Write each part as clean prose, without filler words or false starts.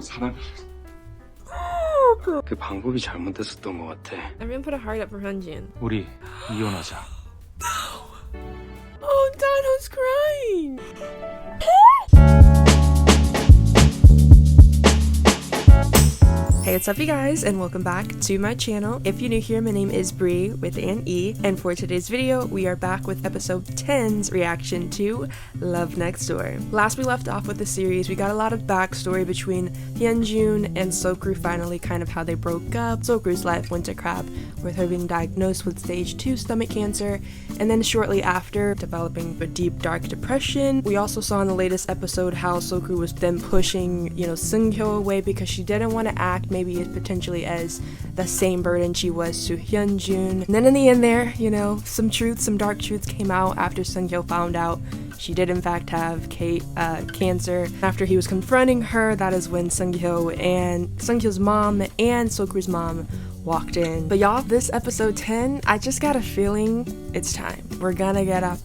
사랑. 그 방법이 잘못됐었던 것 같아. Everyone put a heart up for Hyunjin. 우리 이혼하자. Oh, Dano's crying. Hey, what's up you guys, and welcome back to my channel. If you're new here, my name is Bree with an E, and for today's video, we are back with episode 10's reaction to Love Next Door. Last we left off with the series, we got a lot of backstory between Hyunjin and SEOK-RYU, finally kind of how they broke up. SEOK-RYU's life went to crap with her being diagnosed with stage 2 stomach cancer, and then shortly after, developing a deep dark depression. We also saw in the latest episode how SEOK-RYU was then pushing, Seung-hyo away because she didn't want to act maybe as potentially as the same burden she was to Hyunjin. And then in the end there, some dark truths came out after Seung-hyo found out she did in fact have cancer. After he was confronting her, that is when Seung-hyo's mom and SEOK-RYU's mom walked in. But y'all, this episode 10, I just got a feeling it's time. We're gonna get a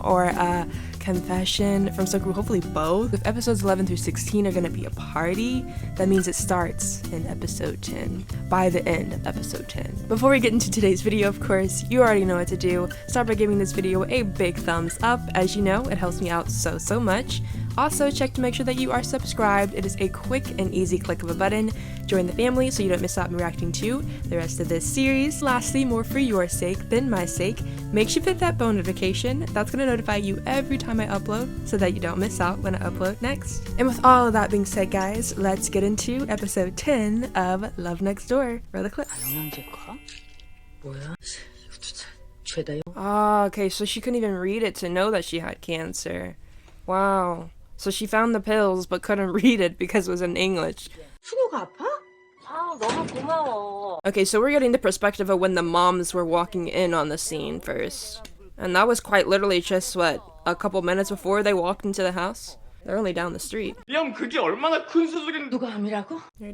or a confession from SEOK-RYU, hopefully both. If episodes 11 through 16 are gonna be a party, that means it starts in episode 10, by the end of episode 10. Before we get into today's video, of course, you already know what to do. Start by giving this video a big thumbs up. As you know, it helps me out so much. Also, check to make sure that you are subscribed. It is a quick and easy click of a button. Join the family so you don't miss out on reacting to the rest of this series. Lastly, more for your sake than my sake, make sure you hit that bell notification. That's going to notify you every time I upload so that you don't miss out when I upload next. And with all of that being said, guys, let's get into episode 10 of Love Next Door. Roll the clip. Oh, okay, so she couldn't even read it to know that she had cancer. Wow. So she found the pills but couldn't read it because it was in English. Okay, so we're getting the perspective of when the moms were walking in on the scene first. And that was quite literally just, what, a couple minutes before they walked into the house? They're only down the street. Your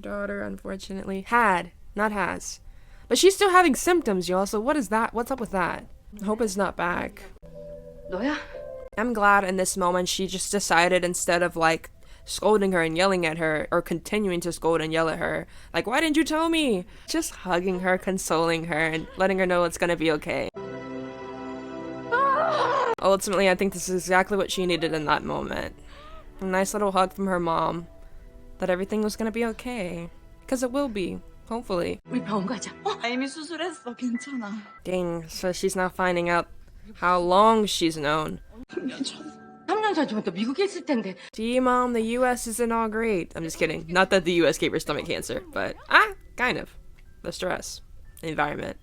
daughter, unfortunately, not has. But she's still having symptoms, y'all, so what is that? What's up with that? I hope it's not back. I'm glad in this moment she just decided, instead of like scolding her and yelling at her, or continuing to scold and yell at her, like, why didn't you tell me? Just hugging her, consoling her, and letting her know it's gonna be okay. Ultimately, I think this is exactly what she needed in that moment. A nice little hug from her mom, that everything was gonna be okay. Because it will be, hopefully. Dang, so she's now finding out how long she's known. See, Mom, the US isn't all great. I'm just kidding. Not that the US gave her stomach cancer, but kind of. The stress. The environment.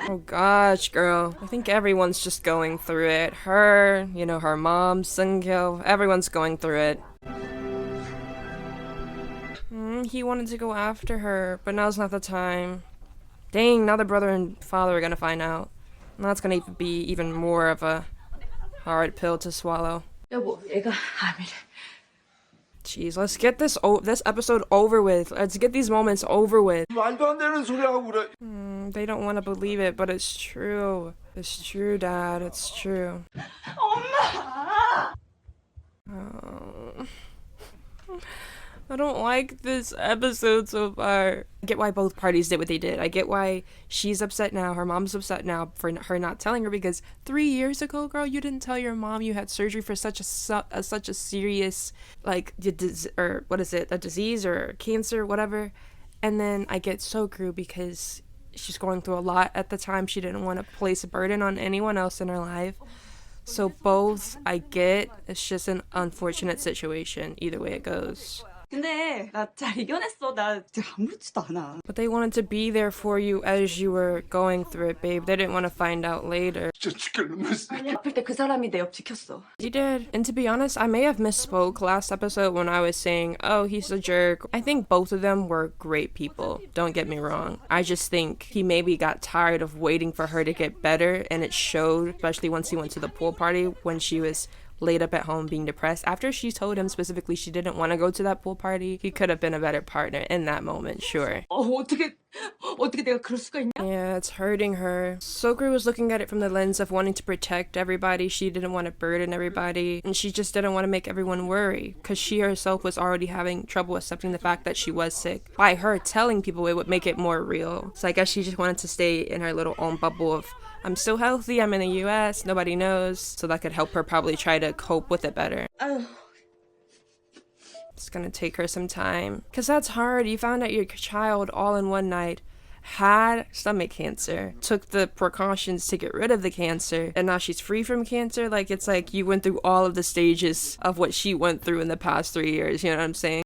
Oh gosh, girl. I think everyone's just going through it. Her, her mom, Seung-hyo, everyone's going through it. He wanted to go after her, but now's not the time. Dang, now the brother and father are gonna find out. And that's gonna be even more of a hard pill to swallow. Jeez, let's get this episode over with. Let's get these moments over with. They don't want to believe it, but it's true. It's true, Dad. It's true. Oh. I don't like this episode so far. I get why both parties did what they did. I get why she's upset now, her mom's upset now for her not telling her, because 3 years ago, girl, you didn't tell your mom you had surgery for such a serious, a disease or cancer, whatever. And then I get SEOK-RYU because she's going through a lot at the time. She didn't want to place a burden on anyone else in her life. So both, I get, it's just an unfortunate situation, either way it goes. But they wanted to be there for you as you were going through it, babe. They didn't want to find out later. He did. And to be honest, I may have misspoke last episode when I was saying, oh, he's a jerk. I think both of them were great people. Don't get me wrong. I just think he maybe got tired of waiting for her to get better, and it showed, especially once he went to the pool party when she was laid up at home being depressed. After she told him specifically she didn't want to go to that pool party, he could have been a better partner in that moment, sure. 어떻게 내가 그럴 수가 있냐? Yeah, it's hurting her. SEOK-RYU was looking at it from the lens of wanting to protect everybody. She didn't want to burden everybody, and she just didn't want to make everyone worry, because she herself was already having trouble accepting the fact that she was sick. By her telling people, it would make it more real. So I guess she just wanted to stay in her little own bubble of, I'm still healthy, I'm in the US, nobody knows, so that could help her probably try to cope with it better. It's gonna take her some time, because that's hard. You found out your child all in one night had stomach cancer, took the precautions to get rid of the cancer, and now she's free from cancer. Like, it's like you went through all of the stages of what she went through in the past 3 years, you know what I'm saying?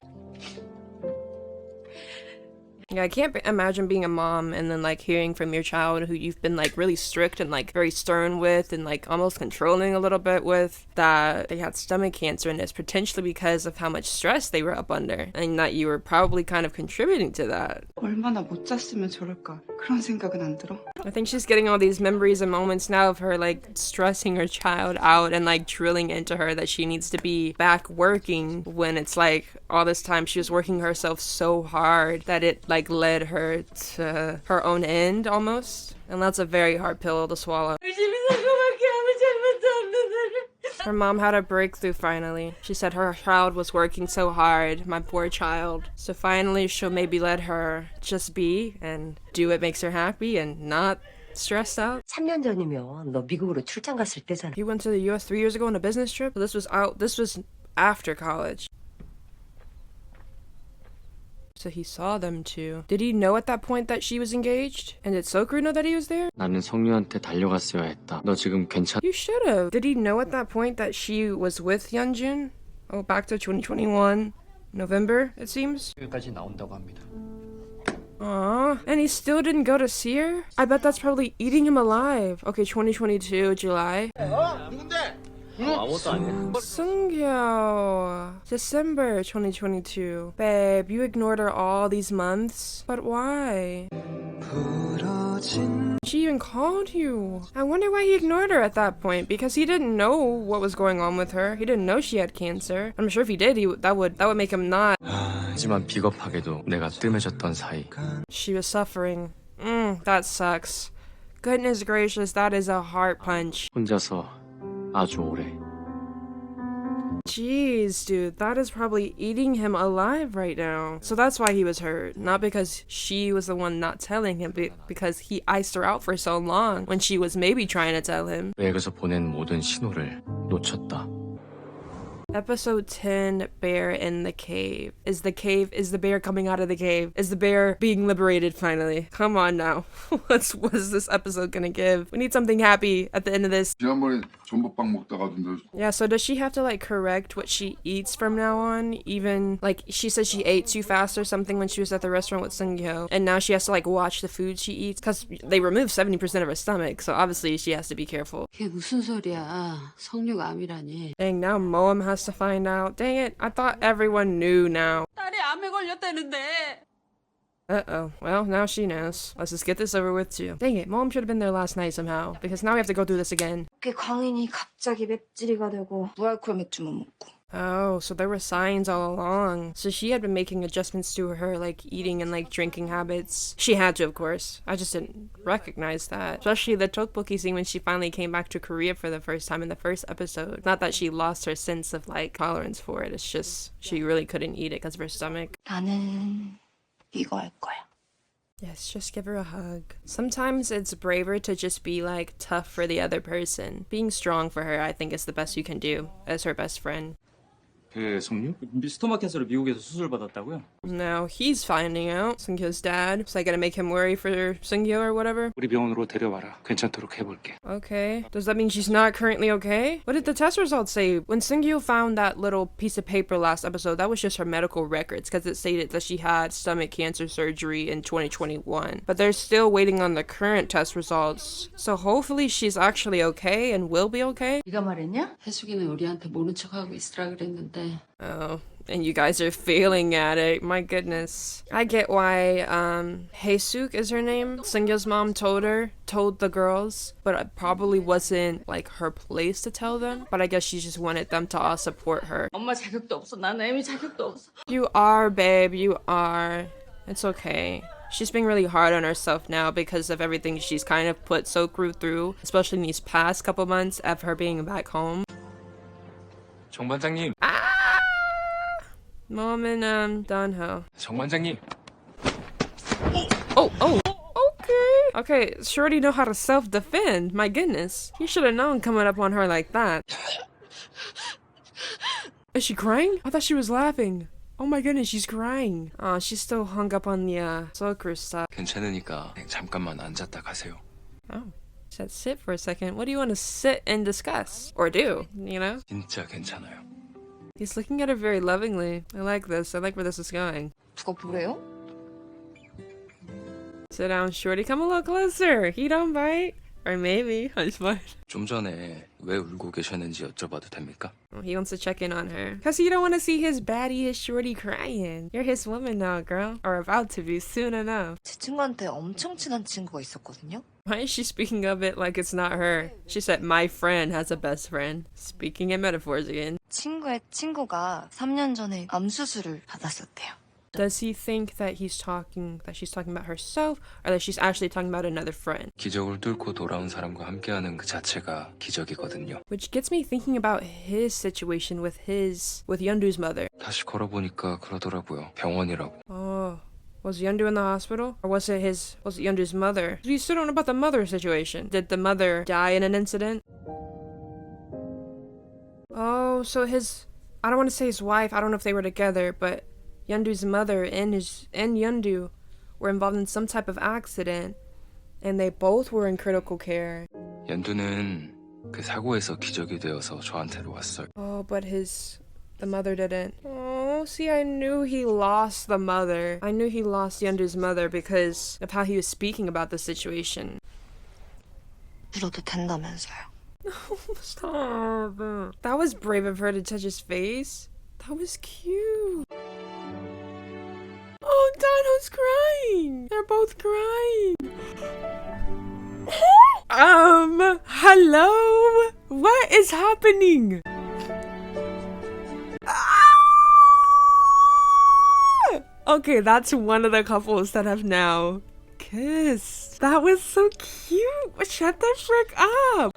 Yeah, I can't imagine being a mom and then like hearing from your child who you've been like really strict and like very stern with and like almost controlling a little bit with, that they had stomach cancer, and it's potentially because of how much stress they were up under, and that you were probably kind of contributing to that. 얼마나 못 잤으면 저럴까? 그런 생각은 안 들어? I think she's getting all these memories and moments now of her like stressing her child out and like drilling into her that she needs to be back working, when it's like all this time she was working herself so hard that it like led her to her own end almost. And that's a very hard pill to swallow. Her mom had a breakthrough finally. She said her child was working so hard, my poor child. So finally she'll maybe let her just be and do what makes her happy and not stressed out. 3년 전이면 너 미국으로 출장 갔을 때잖아. He went to the US 3 years ago on a business trip. This was after college. So he saw them too. Did he know at that point that she was engaged? And did SEOK-RYU know that he was there? 나는 성유한테 달려갔어야 했다. 너 지금 괜찮? You should have. Did he know at that point that she was with Yeonjun? Oh, back to 2021, November, it seems. 여기까지 나온다고 합니다. Aww, and he still didn't go to see her? I bet that's probably eating him alive. Okay, 2022, July. 누군데? 아무것도 아니야. Sungyo, December 2022. Babe, you ignored her all these months. But why? She even called you. I wonder why he ignored her at that point, because he didn't know what was going on with her. He didn't know she had cancer. I'm sure if he did, that would make him not. 하지만 비겁하게도 내가 뜸해졌던 사이. She was suffering. That sucks. Goodness gracious, that is a heart punch. 혼자서 아주 오래. Jeez, dude, that is probably eating him alive right now. So that's why he was hurt. Not because she was the one not telling him, but because he iced her out for so long when she was maybe trying to tell him. 외국에서 보낸 모든 신호를 놓쳤다. Episode 10, Bear in the Cave. Is the bear coming out of the cave? Is the bear being liberated finally? Come on now. What is this episode gonna give? We need something happy at the end of this. 지난번에 전복빵 먹다가 Yeah, so does she have to like correct what she eats from now on? Even like she said she ate too fast or something when she was at the restaurant with Sungyo, and now she has to like watch the food she eats because they removed 70% of her stomach, so obviously she has to be careful. 그게 무슨 소리야? 성육암이라니. Dang, now Moam has to find out. Dang it, I thought everyone knew now. 딸이 암에 걸렸다는데. Uh-oh. Well, now she knows. Let's just get this over with too. Dang it, Mom should have been there last night somehow, because now we have to go through this again. 그게 광인이 갑자기 맵찔이가 되고 무알코올 맥주만 먹고. Oh, so there were signs all along. So she had been making adjustments to her, like, eating and, like, drinking habits. She had to, of course. I just didn't recognize that. Especially the tteokbokki scene when she finally came back to Korea for the first time in the first episode. Not that she lost her sense of, like, tolerance for it. It's just she really couldn't eat it because of her stomach. 나는 이거 할 거야. Yes, just give her a hug. Sometimes it's braver to just be, like, tough for the other person. Being strong for her, I think, is the best you can do as her best friend. 성유? 스토마 캔서로 미국에서 수술 받았다고요? Now he's finding out. Sungyo's dad. Is that gonna make him worry for Sungyo or whatever? 우리 병원으로 데려와라. 괜찮도록 해볼게. Okay. Does that mean she's not currently okay? What did the test results say? When Sungyo found that little piece of paper last episode, that was just her medical records because it stated that she had stomach cancer surgery in 2021. But they're still waiting on the current test results. So hopefully she's actually okay and will be okay. 네가 말했냐? 혜숙이는 우리한테 모른 척하고 있으라 그랬는데 해. Oh, and you guys are failing at it. My goodness. I get why, SEOK is her name. Seungyo's mom told the girls, but it probably wasn't, like, her place to tell them. But I guess she just wanted them to all support her. 엄마 자격도 없어. 나는 애미 자격도 없어. You are, babe. You are. It's okay. She's being really hard on herself now because of everything she's kind of put SEOK-RYU through, especially in these past couple months of her being back home. 정 반장님. Mom and, Donho. 정 반장님. Oh, okay, Shorty know how to self-defend. My goodness. You should have known coming up on her like that. Is she crying? I thought she was laughing. Oh my goodness, she's crying. Oh, she's still hung up on the, SEOK-RYU stuff. 괜찮으니까 잠깐만 앉았다 가세요. Oh. Said sit for a second. What do you want to sit and discuss? Or do, you know? 진짜 괜찮아요. He's looking at her very lovingly. I like this. I like where this is going. 누가 보래요? Sit down, Shorty. Come a little closer. He don't bite. Or maybe. It's fine. 좀 전에 왜 울고 계셨는지 여쭤봐도 됩니까? Oh, he wants to check in on her. Because you don't want to see his baddie, his Shorty crying. You're his woman now, girl. Or about to be soon enough. 제 친구한테 엄청 친한 친구가 있었거든요. Why is she speaking of it like it's not her? She said, my friend has a best friend. Speaking in metaphors again. 친구의 친구가 3년 전에 암 수술을 받았었대요. Does he think that she's talking about herself, or that she's actually talking about another friend? 기적을 뚫고 돌아온 사람과 함께하는 그 자체가 기적이거든요. Which gets me thinking about his situation with Yeondu's mother. 다시 걸어보니까 그러더라고요. 병원이라고. Oh, was Yeondu in the hospital, or was it Yeondu's mother? We still don't know about the mother situation. Did the mother die in an incident? Oh, so I don't want to say his wife. I don't know if they were together, but Yeondu's mother and Yeondu were involved in some type of accident, and they both were in critical care. 연두는 그 사고에서 기적이 되어서 저한테로 왔어요. Oh, but the mother didn't. Oh, see, I knew he lost the mother. I knew he lost Yeondu's mother because of how he was speaking about the situation. 울어도 된다면서요. Stop. That was brave of her to touch his face. That was cute. Oh, Donho's crying. They're both crying. Hello? What is happening? Okay, that's one of the couples that have now kissed. That was so cute. Shut the frick up.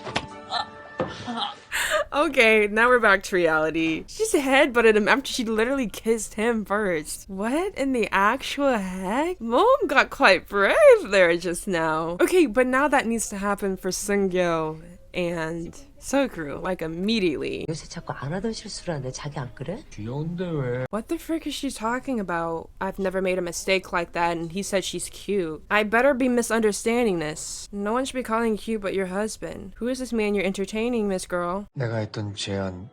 Okay, now we're back to reality. She just headbutted him after she literally kissed him first. What in the actual heck? Mom got quite brave there just now. Okay, but now that needs to happen for Seungyo and SEOK-RYU, like immediately. 요새 자꾸 안 하던 실수를 하네. 자기 안 그래? 귀여운데 왜? What the frick is she talking about? I've never made a mistake like that, and he said she's cute. I better be misunderstanding this. No one should be calling you cute but your husband. Who is this man you're entertaining, Miss Girl? 내가 했던 제안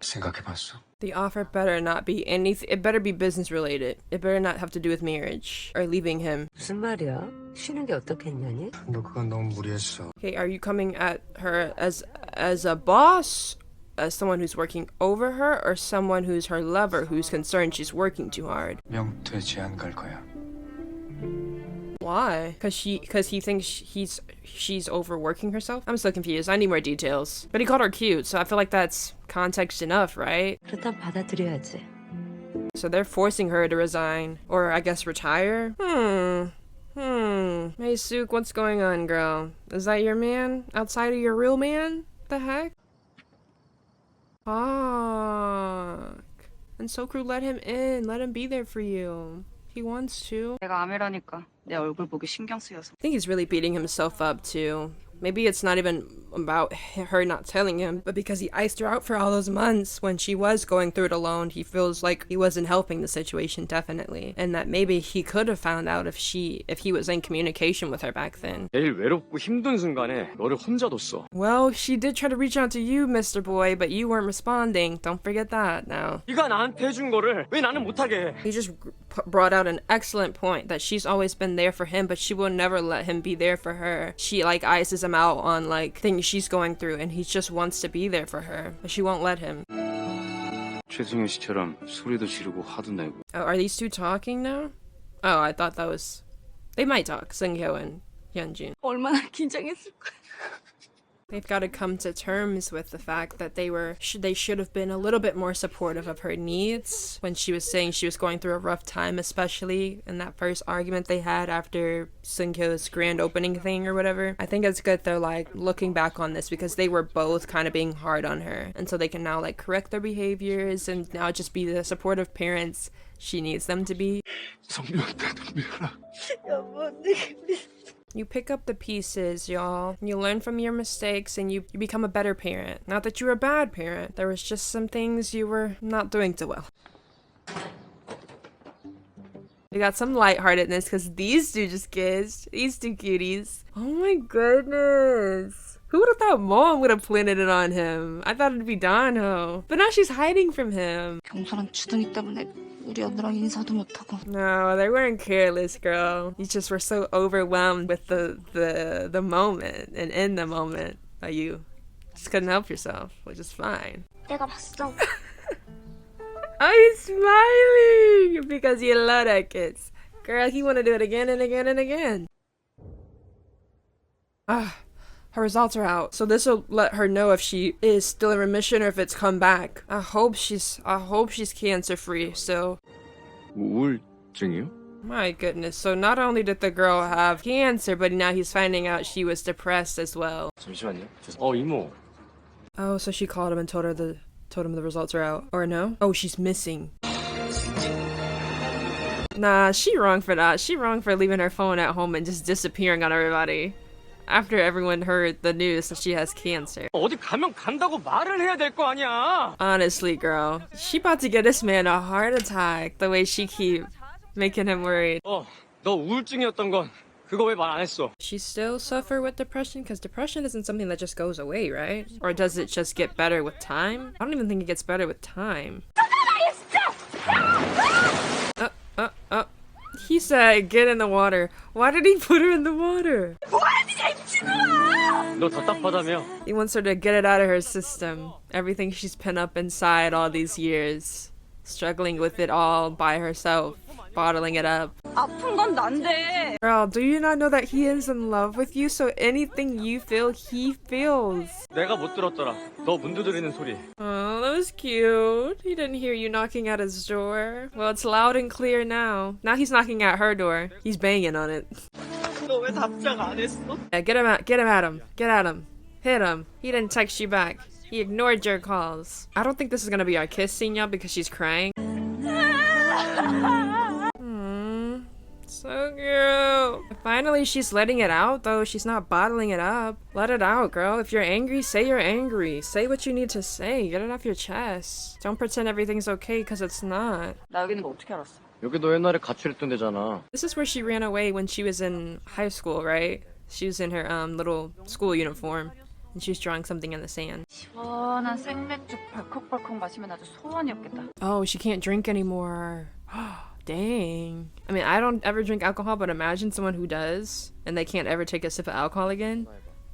생각해봤어? The offer better not be anything. It better be business related. It better not have to do with marriage or leaving him. 무슨 말이야? 쉬는 게 어떻겠냐니? 너 그건 너무 무리했어. Okay, are you coming at her as a boss, as someone who's working over her, or someone who's her lover who's concerned she's working too hard? 명퇴 제안 갈 거야. Why? Cause he thinks she's overworking herself? I'm so confused. I need more details. But he called her cute, so I feel like that's context enough, right? 그렇다면 받아들여야지. So they're forcing her to resign, or I guess retire? Hey, SEOK, what's going on, girl? Is that your man? Outside of your real man? The heck? Fuck. And SEOK-RYU let him in. Let him be there for you. He wants to. 내가 아메라니까 내 얼굴 보기 신경 쓰여서. I think he's really beating himself up, too. Maybe it's not even about her not telling him, but because he iced her out for all those months when she was going through it alone, he feels like he wasn't helping the situation, definitely. And that maybe he could have found out if he was in communication with her back then. 제일 외롭고 힘든 순간에 너를 혼자 뒀어. Well, she did try to reach out to you, Mr. Boy, but you weren't responding. Don't forget that now. 네가 나한테 해준 거를 왜 나는 못하게 해? He just brought out an excellent point that she's always been there for him, but she will never let him be there for her. She ices him out on things she's going through, and he just wants to be there for her, but she won't let him. 최승현 씨처럼 소리도 지르고 화도 내고. Oh, are these two talking now? Oh, I thought that was... They might talk, Seung-hyo and Hyunjin. 얼마나 긴장했을 거야. They've got to come to terms with the fact that they should have been a little bit more supportive of her needs when she was saying she was going through a rough time, especially in that first argument they had after Seung-hyo's grand opening thing or whatever. I think it's good they're like looking back on this because they were both kind of being hard on her, and so they can now like correct their behaviors and now just be the supportive parents she needs them to be. 성민한테도 미안해. 여보, 내가 You pick up the pieces, y'all. You learn from your mistakes and you become a better parent. Not that you were a bad parent. There was just some things you were not doing too well. We got some lightheartedness because these two just kissed. These two cuties. Oh my goodness. Who would have thought Mom would have planted it on him? I thought it'd be Danho. But now she's hiding from him. 경솔한 주둥이 때문에 우리 언니랑 인사도 못하고. No, they weren't careless, girl. You just were so overwhelmed with the moment and in the moment that you just couldn't help yourself, which is fine. 내가 봤어. Oh, he's smiling because you love that kiss. Girl, he want to do it again and again and again. Ah. Her results are out, so this will let her know if she is still in remission or if it's come back. I hope she's cancer free. So, 우울증이요? my goodness. So not only did the girl have cancer, but now he's finding out she was depressed as well. 잠시만요. 이모. Oh, so she called him and told him the results are out, or no? Oh, she's missing. Nah, she wrong for that. She wrong for leaving her phone at home and just disappearing on everybody. After everyone heard the news that she has cancer. 어디 가면 간다고 말을 해야 될 거 아니야. Honestly, girl, she about to get this man a heart attack the way she keep making him worried. 너 우울증이었던 건 그거 왜 말 안 했어? She still suffer with depression? Because depression isn't something that just goes away, right? Or does it just get better with time? I don't even think it gets better with time. He said, get in the water. Why did he put her in the water? 너 답답하다며? He wants her to get it out of her system. Everything she's pent up inside all these years. Struggling with it all by herself. Bottling it up. 아픈 건 난데. Girl, do you not know that he is in love with you? So anything you feel, he feels. 내가 못 들었더라. 너 문 두드리는 소리. Oh, that was cute. He didn't hear you knocking at his door. Well, it's loud and clear now. Now he's knocking at her door. He's banging on it. 너 왜 답장 안 했어? Yeah, get him at him. Get at him. Hit him. He didn't text you back. He ignored your calls. I don't think this is gonna be our kiss scene, y'all, because she's crying. So cute. Finally, she's letting it out, though. She's not bottling it up. Let it out, girl. If you're angry, say you're angry. Say what you need to say. Get it off your chest. Don't pretend everything's okay, because it's not. 나 여기 있는 거 어떻게 알았어? 여기 너 옛날에 가출했던 데잖아. This is where she ran away when she was in high school, right? She was in her little school uniform. And she was drawing something in the sand. 시원한 생맥주 벌컥벌컥 마시면 아주 소원이었겠다. Oh, she can't drink anymore. Dang. I mean, I don't ever drink alcohol, but imagine someone who does, and they can't ever take a sip of alcohol again.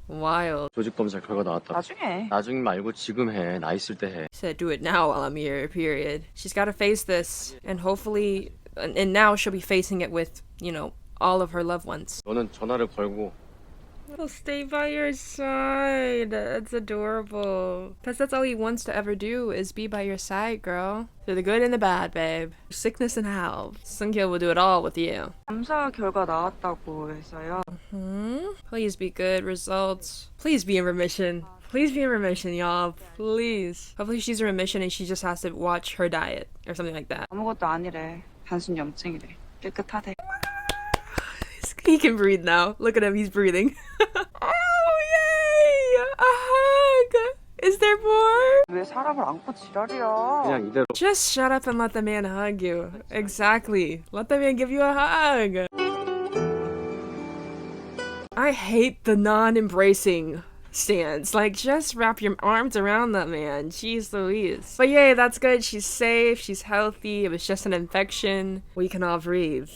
Wild. 조직 검사 결과 나왔다. 나중에. 나중 말고 지금 해. 나 있을 때 해. She said, do it now while I'm here, period. She's got to face this, and hopefully, and now she'll be facing it with, you know, all of her loved ones. 너는 전화를 걸고 He'll stay by your side. That's adorable. Because that's all he wants to ever do is be by your side, girl. Through the good and the bad, babe. Sickness and health. Seung-hyo will do it all with you. 검사 결과 나왔다고 해서요. Please be good results. Please be in remission. Please be in remission, y'all. Please. Hopefully she's in remission and she just has to watch her diet or something like that. 아무것도 아니래. 단순 염증이래. 깨끗하대. He can breathe now. Look at him, he's breathing. Oh, yay! A hug! Is there more? 왜 사람을 안고 지랄이야? 그냥 이대로. Just shut up and let the man hug you. Exactly. Let the man give you a hug. I hate the non-embracing stance. Like, just wrap your arms around that man. Jeez Louise. But yay, that's good. She's safe. She's healthy. It was just an infection. We can all breathe.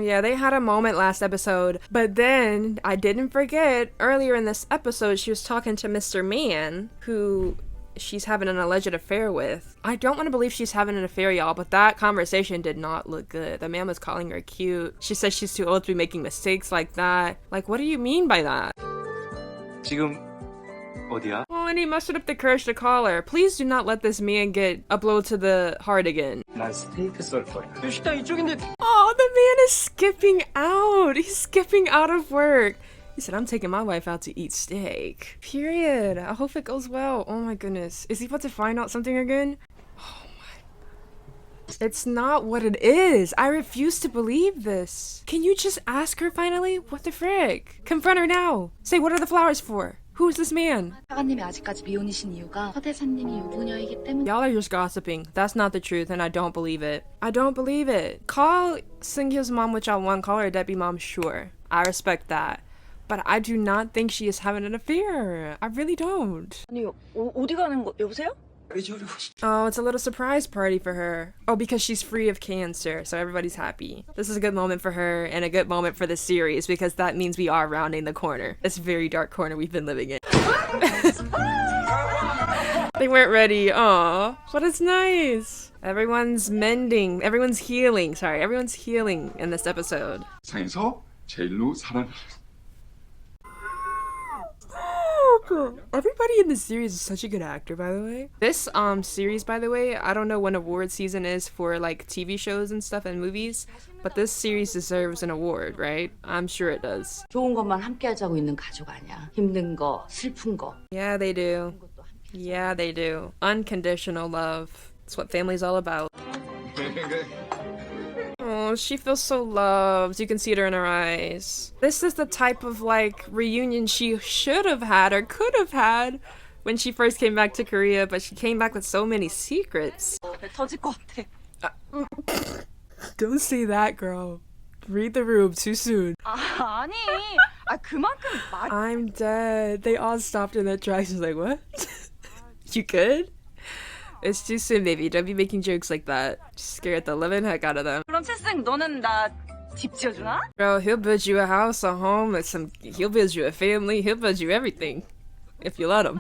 Yeah, they had a moment last episode, but then I didn't forget earlier in this episode she was talking to Mr. Man, who she's having an alleged affair with. I don't want to believe she's having an affair, y'all, but that conversation did not look good. The man was calling her cute. She said she's too old to be making mistakes like that. Like, what do you mean by that? 지금 어디야? Oh, and he mustered up the courage to call her. Please do not let this man get a blow to the heart again. 난 스테이크 썰 거야. Oh, the man is skipping out. He's skipping out of work. He said, I'm taking my wife out to eat steak. Period. I hope it goes well. Oh my goodness. Is he about to find out something again? Oh my. It's not what it is. I refuse to believe this. Can you just ask her finally? What the frick? Confront her now. Say, what are the flowers for? Who's this man? 사관님이 아직까지 미혼이신 이유가 서대사님이 유부녀이기 때문. Y'all are just gossiping. That's not the truth, and I don't believe it. I don't believe it. Call Seung-hyo's mom what y'all want. Call her a deadbeat mom, sure. I respect that. But I do not think she is having an affair. I really don't. 아니 어디 가는 거 여보세요? Oh, it's a little surprise party for her. Oh, because she's free of cancer, so everybody's happy. This is a good moment for her and a good moment for the series because that means we are rounding the corner. This very dark corner we've been living in. They weren't ready. Aw, but it's nice. Everyone's mending. Everyone's healing. Sorry, everyone's healing in this episode. 세상에서 제일로 사랑을 Everybody in this series is such a good actor, by the way. This series, by the way, I don't know when award season is for like TV shows and stuff and movies, but this series deserves an award, right? I'm sure it does. 좋은 것만 함께 하자고 있는 가족 아니야. 힘든 거, 슬픈 거. Yeah, they do. Yeah, they do. Unconditional love. That's what family's all about. Oh, she feels so loved. You can see it in her eyes. This is the type of like reunion she should have had or could have had when she first came back to Korea, but she came back with so many secrets. 터질 것 같아. Don't say that, girl. Read the room too soon. 아니, 그만큼 말. I'm dead. They all stopped in their tracks. Like, what? You good? It's too soon, baby. Don't be making jokes like that. Just scared the living heck out of them. 그럼 칠승 너는 나 집 지어주나? Bro, he'll build you a house, a home, and he'll build you a family. He'll build you everything. If you let him.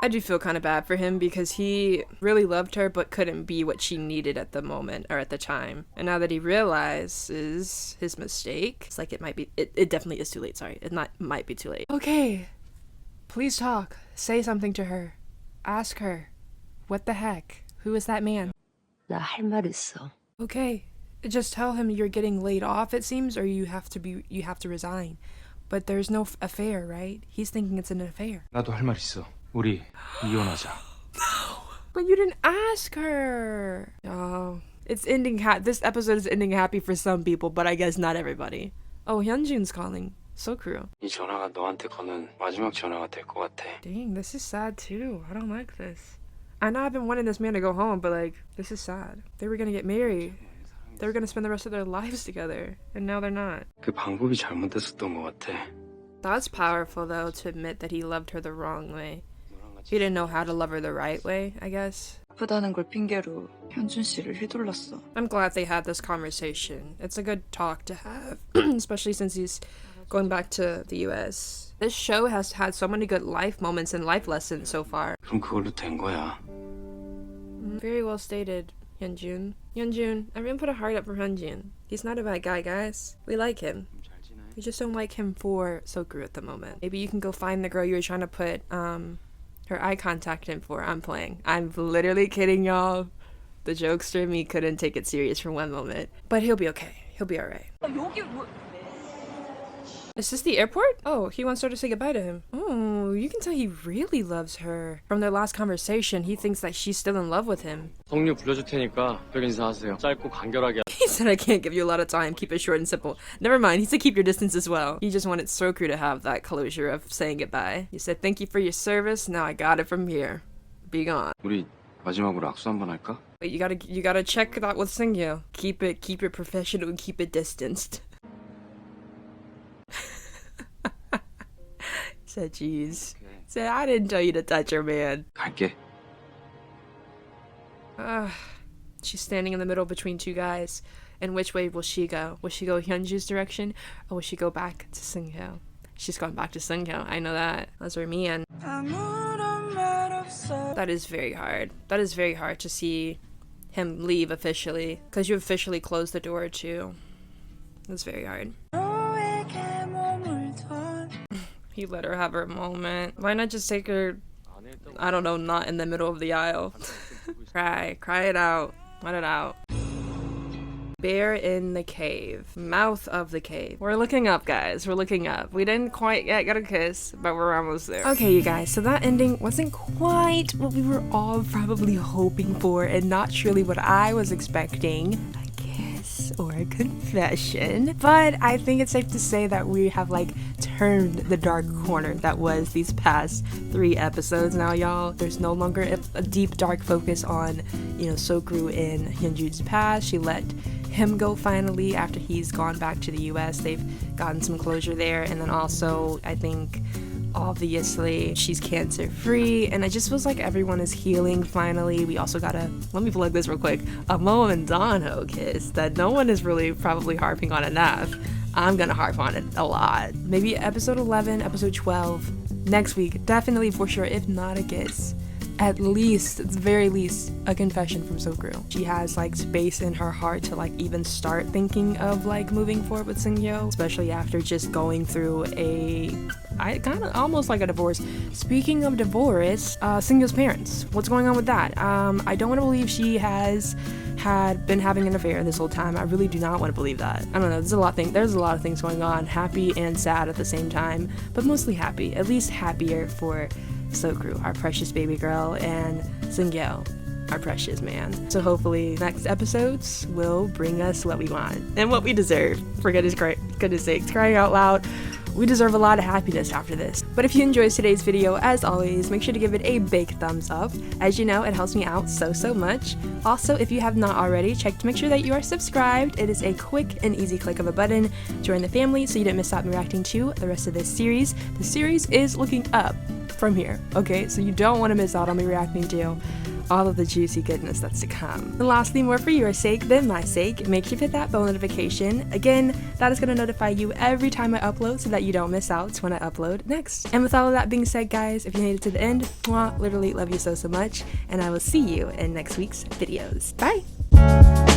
I do feel kind of bad for him because he really loved her but couldn't be what she needed at the moment or at the time. And now that he realizes his mistake, it's like it definitely is too late. Sorry, might be too late. Okay, please talk. Say something to her. Ask her. What the heck? Who is that man? 나 할 말 있어. Okay, just tell him you're getting laid off, it seems, or you have to resign. But there's no affair, right? He's thinking it's an affair. 나도 할 말 있어. 우리 이혼하자. But you didn't ask her. Oh, it's ending. This episode is ending happy for some people, but I guess not everybody. Oh, Hyunjun's calling. SEOK-RYU. 이 전화가 너한테 거는 마지막 전화가 될 것 같아. Dang, this is sad too. I don't like this. I know I've been wanting this man to go home, but like, this is sad. They were gonna get married. They were gonna spend the rest of their lives together, and now they're not. 그 방법이 잘못됐었던 것 같아. That's powerful though, to admit that he loved her the wrong way. He didn't know how to love her the right way, I guess. 아프다는 걸 핑계로 현준 씨를 휘둘렀어. I'm glad they had this conversation. It's a good talk to have, especially since he's going back to the US. This show has had so many good life moments and life lessons so far. 그럼 그걸로 된 거야. Very well stated, Hyunjun. Hyunjun, everyone put a heart up for Hyunjun. He's not a bad guy, guys. We like him. We just don't like him for SEOK-RYU at the moment. Maybe you can go find the girl you were trying to put her eye contact in for. I'm playing. I'm literally kidding, y'all. The jokester in me couldn't take it serious for one moment. But he'll be okay. He'll be alright. 여기 뭐? Is this the airport? Oh, he wants her to say goodbye to him. Oh, you can tell he really loves her. From their last conversation, he thinks that she's still in love with him. 성류 불러줄 테니까 벽 인사하세요. 짧고 간결하게. He said, I can't give you a lot of time. Keep it short and simple. Never mind. He said, keep your distance as well. He just wanted SEOK-RYU to have that closure of saying goodbye. He said, thank you for your service. Now I got it from here. Be gone. 우리 마지막으로 악수 한번 할까? But you gotta check that with Seung-hyo. Keep it professional and keep it distanced. Said, jeez. Said, I didn't tell you to touch her, man. 갈게. She's standing in the middle between two guys. And which way will she go? Will she go Hyunju's direction? Or will she go back to Seung-hyo? She's going back to Sungyo. I know that. That's her man. That is very hard. That is very hard to see him leave officially, because you officially closed the door too. That's very hard. He let her have her moment. Why not just take her, I don't know, not in the middle of the aisle? Cry it out. Let it out. Bear in the cave. Mouth of the cave. We're looking up, guys. We're looking up. We didn't quite yet get a kiss, but we're almost there. Okay, you guys, so that ending wasn't quite what we were all probably hoping for, and not surely what I was expecting. A kiss or a confession. But I think it's safe to say that we have like turned the dark corner that was these past 3 episodes now, y'all. There's no longer a deep dark focus on, you know, SEOK-RYU in Hyunjoo's past. She let him go finally after he's gone back to the US. They've gotten some closure there, and then also I think obviously she's cancer free, and it just feels like everyone is healing finally. We also got let me plug this real quick, a Mo and Donho kiss that no one is really probably harping on enough. I'm gonna harp on it a lot. Maybe episode 11, episode 12 next week, definitely for sure, if not a kiss, at least, at the very least, a confession from SEOK-RYU. She has like space in her heart to like even start thinking of like moving forward with Sungyo, especially after just going through I kind of almost like a divorce. Speaking of divorce, Sungyo's parents, what's going on with that? I don't want to believe she had been having an affair this whole time. I really do not want to believe that. I don't know, there's a lot of things going on, happy and sad at the same time, but mostly happy, at least happier for SEOK-RYU, our precious baby girl, and Sungyo, our precious man. So hopefully next episodes will bring us what we want and what we deserve, for goodness sakes, crying out loud. We deserve a lot of happiness after this. But if you enjoyed today's video, as always, make sure to give it a big thumbs up. As you know, it helps me out so much. Also, if you have not already, check to make sure that you are subscribed. It is a quick and easy click of a button. Join the family so you don't miss out on reacting to the rest of this series. The series is looking up from here, okay? So you don't want to miss out on me reacting to all of the juicy goodness that's to come. And lastly, more for your sake than my sake, make sure to hit that bell notification. Again, that is going to notify you every time I upload so that you don't miss out when I upload next. And with all of that being said, guys, if you made it to the end, mwah, literally love you so much, and I will see you in next week's videos. Bye!